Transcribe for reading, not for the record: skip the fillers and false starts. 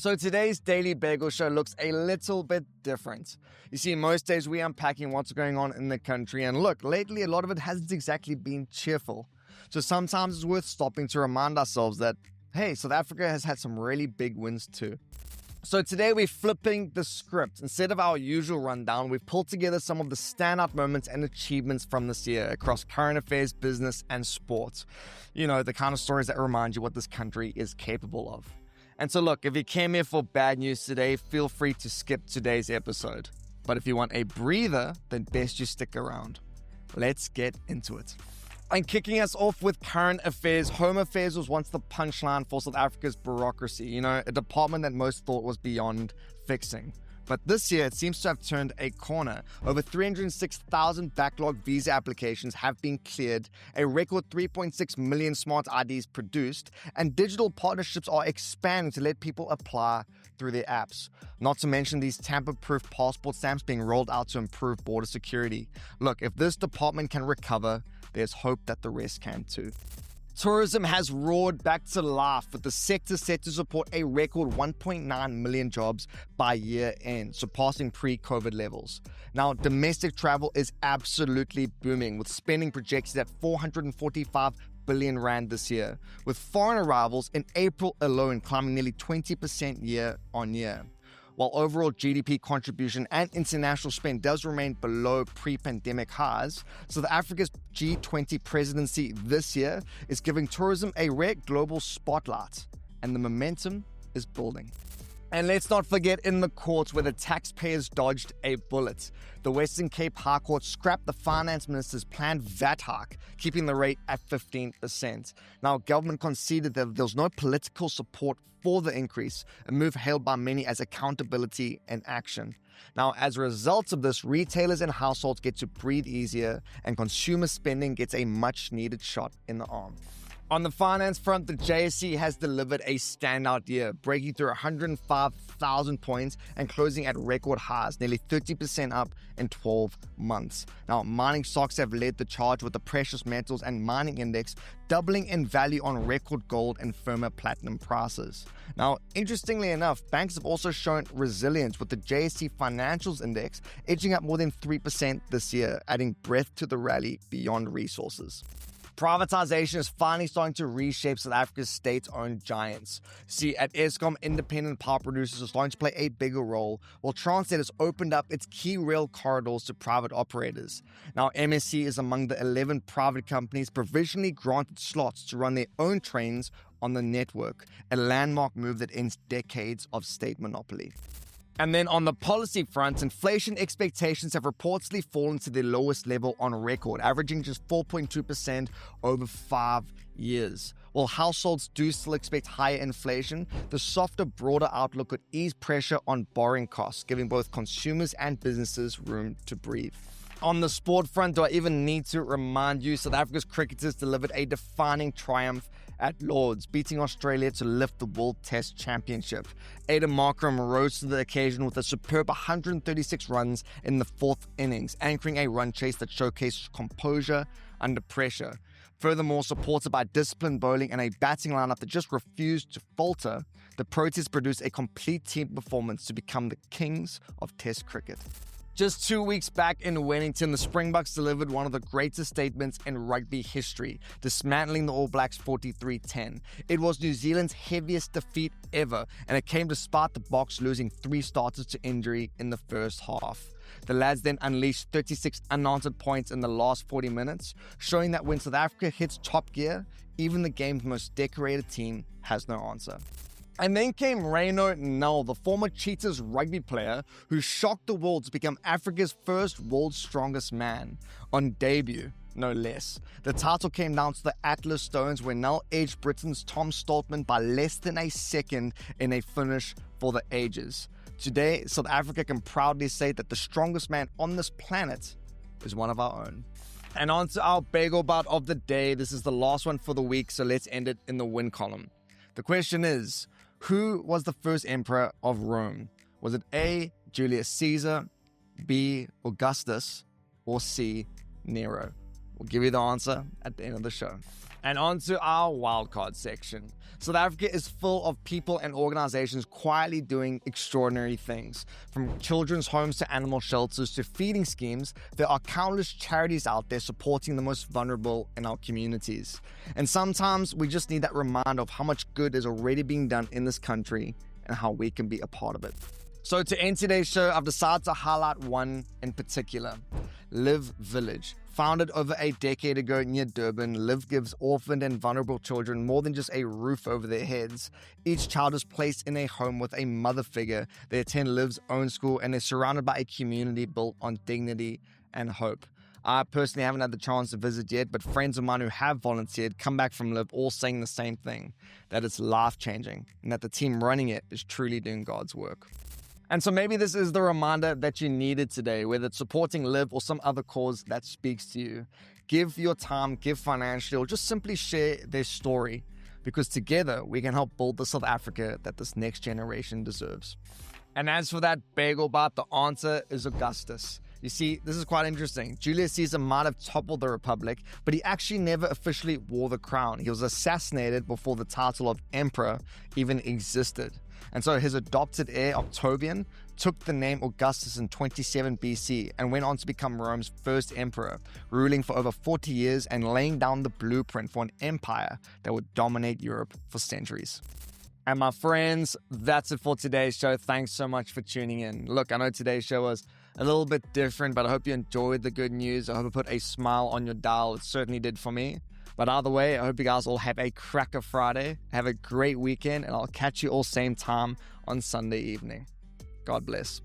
So today's Daily Bagel Show looks a little bit different. You see, most days we're unpacking what's going on in the country, and look, lately a lot of it hasn't exactly been cheerful. So sometimes it's worth stopping to remind ourselves that, hey, South Africa has had some really big wins too. So today we're flipping the script. Instead of our usual rundown, we've pulled together some of the standout moments and achievements from this year across current affairs, business, and sports. You know, the kind of stories that remind you what this country is capable of. And so look, if you came here for bad news today, feel free to skip today's episode. But if you want a breather, then best you stick around. Let's get into it. And kicking us off with current affairs, Home Affairs was once the punchline for South Africa's bureaucracy, you know, a department that most thought was beyond fixing. But this year, it seems to have turned a corner. Over 306,000 backlog visa applications have been cleared, a record 3.6 million smart IDs produced, and digital partnerships are expanding to let people apply through their apps. Not to mention these tamper-proof passport stamps being rolled out to improve border security. Look, if this department can recover, there's hope that the rest can too. Tourism has roared back to life, with the sector set to support a record 1.9 million jobs by year end, surpassing pre-COVID levels. Now, domestic travel is absolutely booming, with spending projected at 445 billion rand this year, with foreign arrivals in April alone climbing nearly 20% year on year. While overall GDP contribution and international spend does remain below pre-pandemic highs, South Africa's G20 presidency this year is giving tourism a rare global spotlight, and the momentum is building. And let's not forget in the courts where the taxpayers dodged a bullet. The Western Cape High Court scrapped the finance minister's planned VAT hike, keeping the rate at 15%. Now, government conceded that there was no political support for the increase, a move hailed by many as accountability and action. Now, as a result of this, retailers and households get to breathe easier, and consumer spending gets a much-needed shot in the arm. On the finance front, the JSE has delivered a standout year, breaking through 105,000 points and closing at record highs, nearly 30% up in 12 months. Now, mining stocks have led the charge, with the precious metals and mining index doubling in value on record gold and firmer platinum prices. Now, interestingly enough, banks have also shown resilience, with the JSE Financials Index edging up more than 3% this year, adding breadth to the rally beyond resources. Privatisation is finally starting to reshape South Africa's state-owned giants. See, at Eskom, independent power producers are starting to play a bigger role, while Transnet has opened up its key rail corridors to private operators. Now, MSC is among the 11 private companies provisionally granted slots to run their own trains on the network, a landmark move that ends decades of state monopoly. And then on the policy front, inflation expectations have reportedly fallen to their lowest level on record, averaging just 4.2% over 5 years. While households do still expect higher inflation, the softer, broader outlook could ease pressure on borrowing costs, giving both consumers and businesses room to breathe. On the sport front, do I even need to remind you, South Africa's cricketers delivered a defining triumph at Lords, beating Australia to lift the World Test Championship. Aiden Markram rose to the occasion with a superb 136 runs in the fourth innings, anchoring a run chase that showcased composure under pressure. Furthermore, supported by disciplined bowling and a batting lineup that just refused to falter, the Proteas produced a complete team performance to become the kings of Test cricket. Just 2 weeks back in Wellington, the Springboks delivered one of the greatest statements in rugby history, dismantling the All Blacks 43-10. It was New Zealand's heaviest defeat ever, and it came despite the Boks losing 3 starters to injury in the first half. The lads then unleashed 36 unanswered points in the last 40 minutes, showing that when South Africa hits top gear, even the game's most decorated team has no answer. And then came Reyno Null, the former Cheetahs rugby player who shocked the world to become Africa's first world's strongest man, on debut, no less. The title came down to the Atlas Stones, where Null edged Britain's Tom Stoltman by less than a second in a finish for the ages. Today, South Africa can proudly say that the strongest man on this planet is one of our own. And on to our Bagel Bite of the day. This is the last one for the week, so let's end it in the win column. The question is, who was the first emperor of Rome? Was it A, Julius Caesar, B, Augustus, or C, Nero? We'll give you the answer at the end of the show. And on to our wildcard section. South Africa is full of people and organizations quietly doing extraordinary things. From children's homes to animal shelters to feeding schemes, there are countless charities out there supporting the most vulnerable in our communities. And sometimes we just need that reminder of how much good is already being done in this country and how we can be a part of it. So to end today's show, I've decided to highlight one in particular, Live Village. Founded over a decade ago near Durban, Live gives orphaned and vulnerable children more than just a roof over their heads. Each child is placed in a home with a mother figure. They attend Live's own school and they're surrounded by a community built on dignity and hope. I personally haven't had the chance to visit yet, but friends of mine who have volunteered come back from Live all saying the same thing, that it's life-changing and that the team running it is truly doing God's work. And so maybe this is the reminder that you needed today, whether it's supporting Live or some other cause that speaks to you. Give your time, give financially, or just simply share their story, because together we can help build the South Africa that this next generation deserves. And as for that Bagel Bite, the answer is Augustus. You see, this is quite interesting. Julius Caesar might have toppled the Republic, but he actually never officially wore the crown. He was assassinated before the title of emperor even existed. And so his adopted heir, Octavian, took the name Augustus in 27 BC and went on to become Rome's first emperor, ruling for over 40 years and laying down the blueprint for an empire that would dominate Europe for centuries. And my friends, that's it for today's show. Thanks so much for tuning in. Look, I know today's show was a little bit different, but I hope you enjoyed the good news. I hope it put a smile on your dial. It certainly did for me. But either way, I hope you guys all have a cracker Friday. Have a great weekend, and I'll catch you all same time on Sunday evening. God bless.